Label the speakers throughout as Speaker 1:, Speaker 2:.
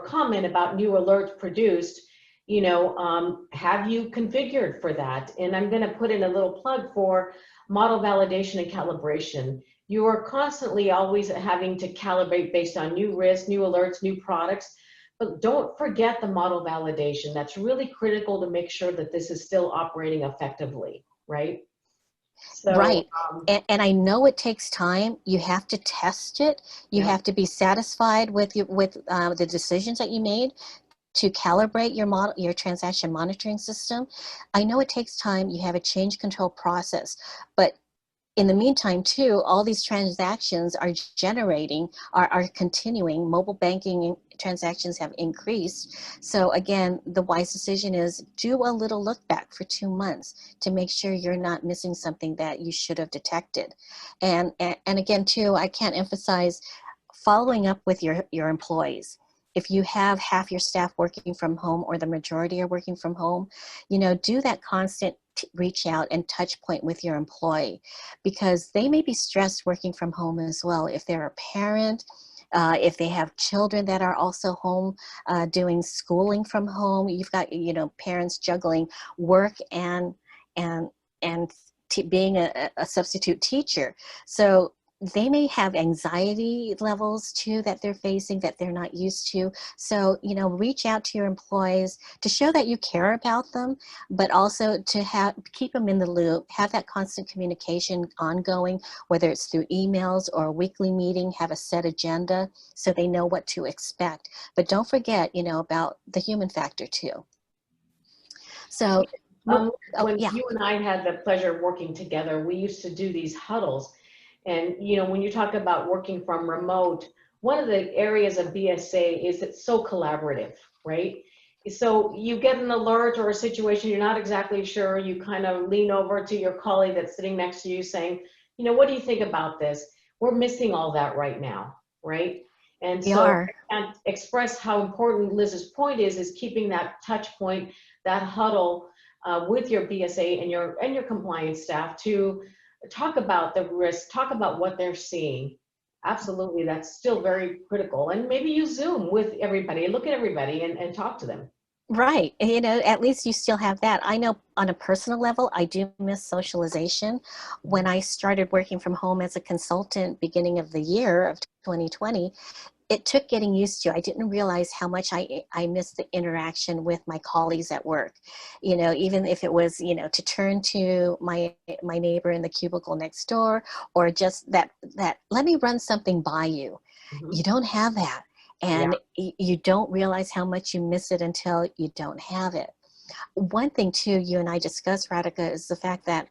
Speaker 1: comment about new alerts produced, have you configured for that? And I'm going to put in a little plug for model validation and calibration. You are constantly always having to calibrate based on new risks, new alerts, new products, but don't forget the model validation. That's really critical to make sure that this is still operating effectively, right? So,
Speaker 2: Right. And I know it takes time. You have to test it. You
Speaker 1: yeah.
Speaker 2: have to be satisfied with the decisions that you made to calibrate your model, your transaction monitoring system. I know it takes time. You have a change control process, but in the meantime, too, all these transactions are are continuing. Mobile banking transactions have increased. So again, the wise decision is do a little look back for 2 months to make sure you're not missing something that you should have detected. And again, too, I can't emphasize following up with your employees. If you have half your staff working from home or the majority are working from home, do that constant reach out and touch point with your employee, because they may be stressed working from home as well. If they're a parent, if they have children that are also home doing schooling from home, you've got parents juggling work and being a substitute teacher. So they may have anxiety levels too that they're facing that they're not used to. So, reach out to your employees to show that you care about them, but also to keep them in the loop, have that constant communication ongoing, whether it's through emails or a weekly meeting, have a set agenda so they know what to expect. But don't forget, about the human factor too. So,
Speaker 1: When
Speaker 2: yeah.
Speaker 1: you and I had the pleasure of working together, we used to do these huddles. And, when you talk about working from remote, one of the areas of BSA is it's so collaborative, right? So you get an alert or a situation you're not exactly sure, you kind of lean over to your colleague that's sitting next to you saying, what do you think about this? We're missing all that right now, right? And
Speaker 2: We
Speaker 1: so
Speaker 2: are.
Speaker 1: I can't express how important Liz's point is keeping that touch point, that huddle with your BSA and your compliance staff to talk about the risk, talk about what they're seeing. Absolutely, that's still very critical. And maybe you Zoom with everybody, look at everybody and talk to them.
Speaker 2: Right. At least you still have that. I know on a personal level, I do miss socialization. When I started working from home as a consultant beginning of the year of 2020, it took getting used to. I didn't realize how much I missed the interaction with my colleagues at work. Even if it was, to turn to my neighbor in the cubicle next door, or just that let me run something by you.
Speaker 1: Mm-hmm.
Speaker 2: You don't have that. And you don't realize how much you miss it until you don't have it. One thing too, you and I discussed, Radhika, is the fact that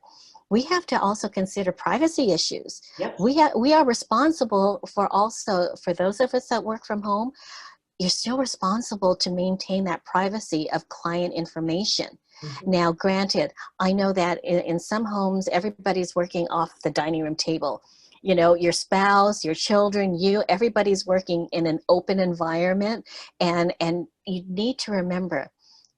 Speaker 2: we have to also consider privacy issues.
Speaker 1: Yep.
Speaker 2: We are responsible for those of us that work from home, you're still responsible to maintain that privacy of client information. Mm-hmm. Now, granted, I know that in some homes, everybody's working off the dining room table. Your spouse, your children, everybody's working in an open environment, and you need to remember,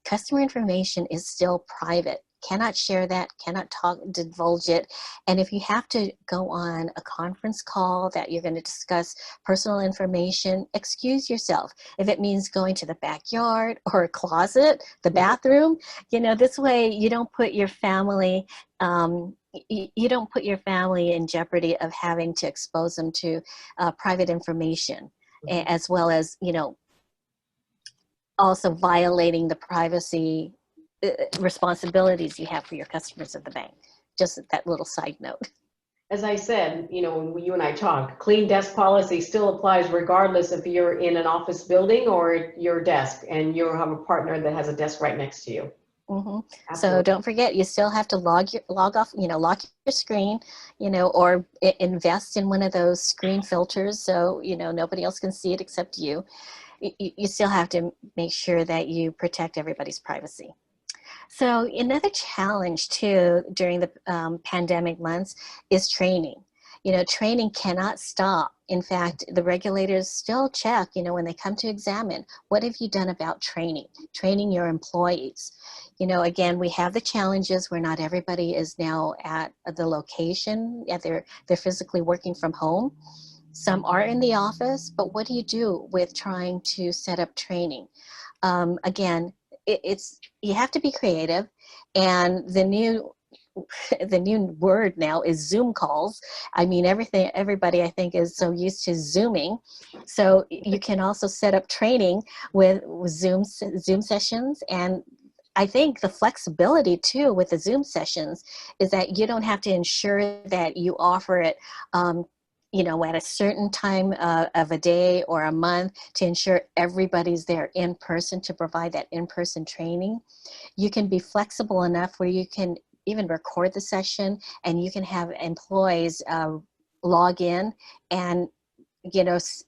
Speaker 2: customer information is still private. Cannot share that, cannot divulge it. And if you have to go on a conference call that you're going to discuss personal information, excuse yourself. If it means going to the backyard or a closet, the bathroom, this way you don't put your family you don't put your family in jeopardy of having to expose them to private information, as well as, also violating the privacy responsibilities you have for your customers at the bank. Just that little side note.
Speaker 1: As I said, when you and I talked, clean desk policy still applies regardless if you're in an office building or your desk and you have a partner that has a desk right next to you.
Speaker 2: Mm-hmm. So don't forget, you still have to log off, lock your screen, or invest in one of those screen filters so, nobody else can see it except you. You still have to make sure that you protect everybody's privacy. So another challenge too during the pandemic months is training. Training cannot stop. In fact, the regulators still check, when they come to examine, what have you done about training your employees? Again, we have the challenges where not everybody is now at the location, they're physically working from home. Some are in the office, but what do you do with trying to set up training? Again, it's you have to be creative, and the new word now is Zoom calls. I mean, everybody I think is so used to Zooming. So you can also set up training with Zoom sessions. And I think the flexibility too with the Zoom sessions is that you don't have to ensure that you offer it, at a certain time of a day or a month to ensure everybody's there in person to provide that in-person training. You can be flexible enough where you can even record the session, and you can have employees log in and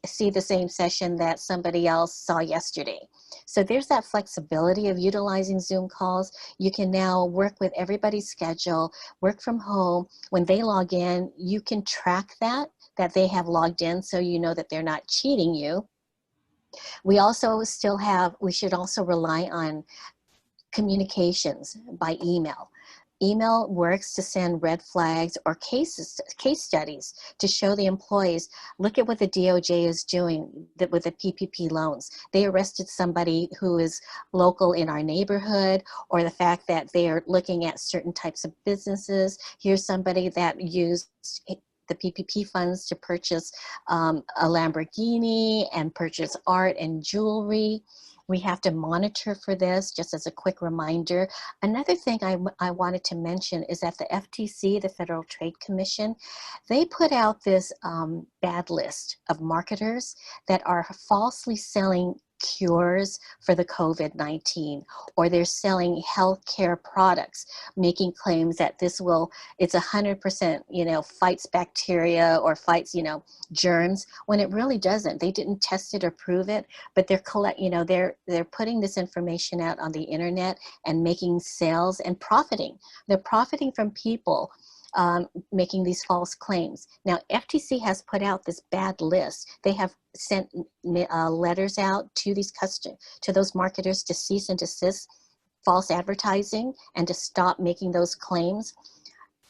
Speaker 2: see the same session that somebody else saw yesterday. So there's that flexibility of utilizing Zoom calls. You can now work with everybody's schedule, work from home. When they log in, you can track that they have logged in, so you know that they're not cheating you. We should also rely on communications by email. Email works to send red flags or case studies to show the employees, look at what the DOJ is doing with the PPP loans. They arrested somebody who is local in our neighborhood, or the fact that they are looking at certain types of businesses. Here's somebody that used the PPP funds to purchase a Lamborghini and purchase art and jewelry. We have to monitor for this, just as a quick reminder. Another thing I wanted to mention is that the FTC, the Federal Trade Commission, they put out this bad list of marketers that are falsely selling cures for the COVID-19, or they're selling healthcare products, making claims that it's 100%, fights bacteria or fights, germs, when it really doesn't. They didn't test it or prove it, but they're putting this information out on the internet and making sales and profiting. They're profiting from people making these false claims. Now, FTC has put out this bad list. They have sent letters out to those marketers to cease and desist false advertising and to stop making those claims.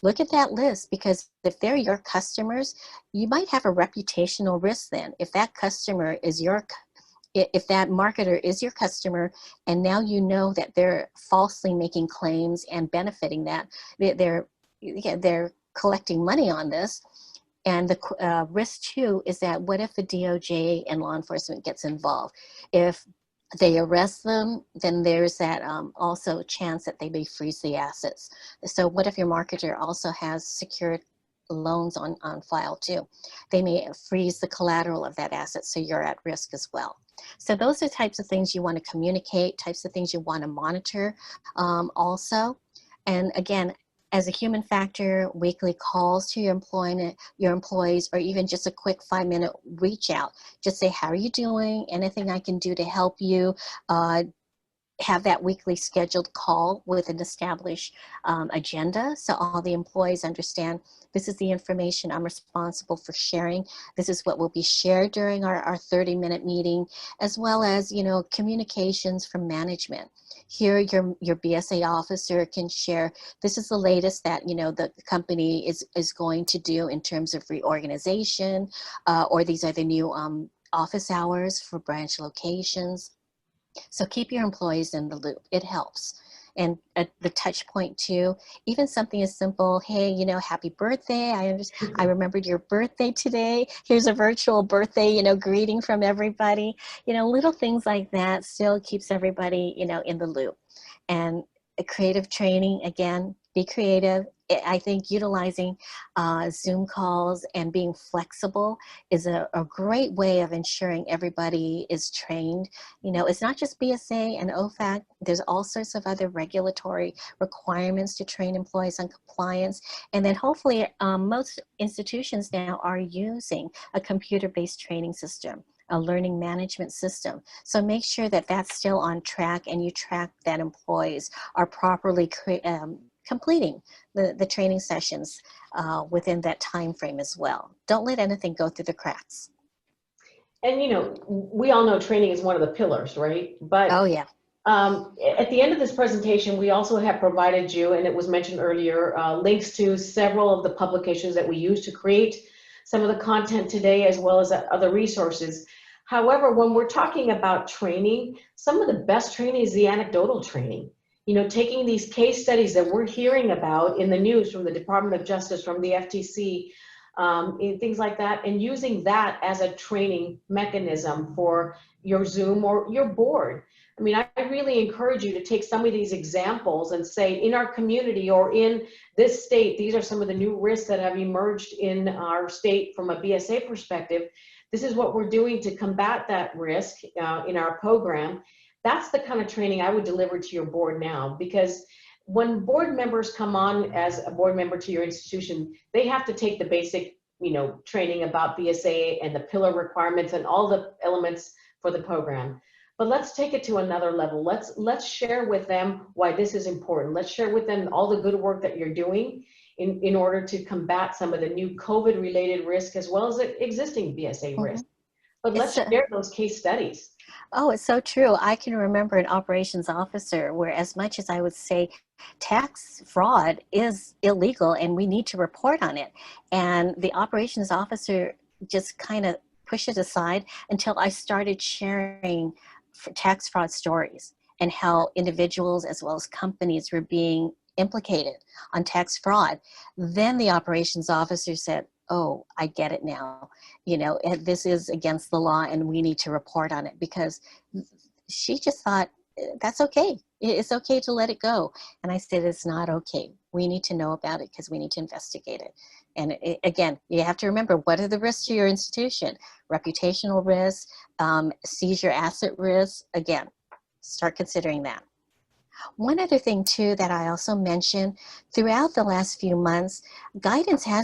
Speaker 2: Look at that list, because if they're your customers, you might have a reputational risk then. If that marketer is your customer, and now you know that they're falsely making claims and benefiting that, they're collecting money on this. And the risk too is that what if the DOJ and law enforcement gets involved? If they arrest them, then there's that also chance that they may freeze the assets. So what if your marketer also has secured loans on file too? They may freeze the collateral of that asset, so you're at risk as well. So those are types of things you want to communicate, types of things you want to monitor also. And again, as a human factor, weekly calls to your employees, or even just a quick 5-minute reach out. Just say, how are you doing? Anything I can do to help you? Have that weekly scheduled call with an established agenda, so all the employees understand this is the information I'm responsible for sharing. This is what will be shared during our 30-minute meeting, as well as communications from management. Here, your BSA officer can share, this is the latest that the company is going to do in terms of reorganization, or these are the new office hours for branch locations. So keep your employees in the loop. It helps. And at the touch point too, even something as simple, hey, happy birthday. I remembered your birthday today. Here's a virtual birthday, greeting from everybody. Little things like that still keeps everybody, in the loop. And creative training, again, be creative. I think utilizing Zoom calls and being flexible is a great way of ensuring everybody is trained. It's not just BSA and OFAC. There's all sorts of other regulatory requirements to train employees on compliance. And then hopefully most institutions now are using a computer-based training system, a learning management system. So make sure that that's still on track, and you track that employees are properly completing the training sessions within that time frame as well. Don't let anything go through the cracks.
Speaker 1: And we all know training is one of the pillars, right? But
Speaker 2: oh yeah.
Speaker 1: At the end of this presentation, we also have provided you, and it was mentioned earlier, links to several of the publications that we use to create some of the content today as well as other resources. However, when we're talking about training, some of the best training is the anecdotal training. You know, taking these case studies that we're hearing about in the news from the Department of Justice, from the FTC, and things like that, and using that as a training mechanism for your Zoom or your board. I mean, I really encourage you to take some of these examples and say, in our community or in this state, these are some of the new risks that have emerged in our state from a BSA perspective. This is what we're doing to combat that risk in our program. That's the kind of training I would deliver to your board now, because when board members come on as a board member to your institution, they have to take the basic, you know, training about BSA and the pillar requirements and all the elements for the program. But let's take it to another level. Let's share with them why this is important. Let's share with them all the good work that you're doing in order to combat some of the new COVID-related risk as well as the existing BSA risk. But let's share those case studies.
Speaker 2: Oh, it's so true. I can remember an operations officer where, as much as I would say tax fraud is illegal and we need to report on it, and the operations officer just kind of pushed it aside until I started sharing tax fraud stories and how individuals as well as companies were being implicated on tax fraud. Then the operations officer said, oh, I get it now. You know, this is against the law and we need to report on it, because she just thought that's okay. It's okay to let it go. And I said, it's not okay. We need to know about it because we need to investigate it. And again, you have to remember, what are the risks to your institution? Reputational risks, seizure asset risks. Again, start considering that. One other thing too that I also mentioned, throughout the last few months, guidance has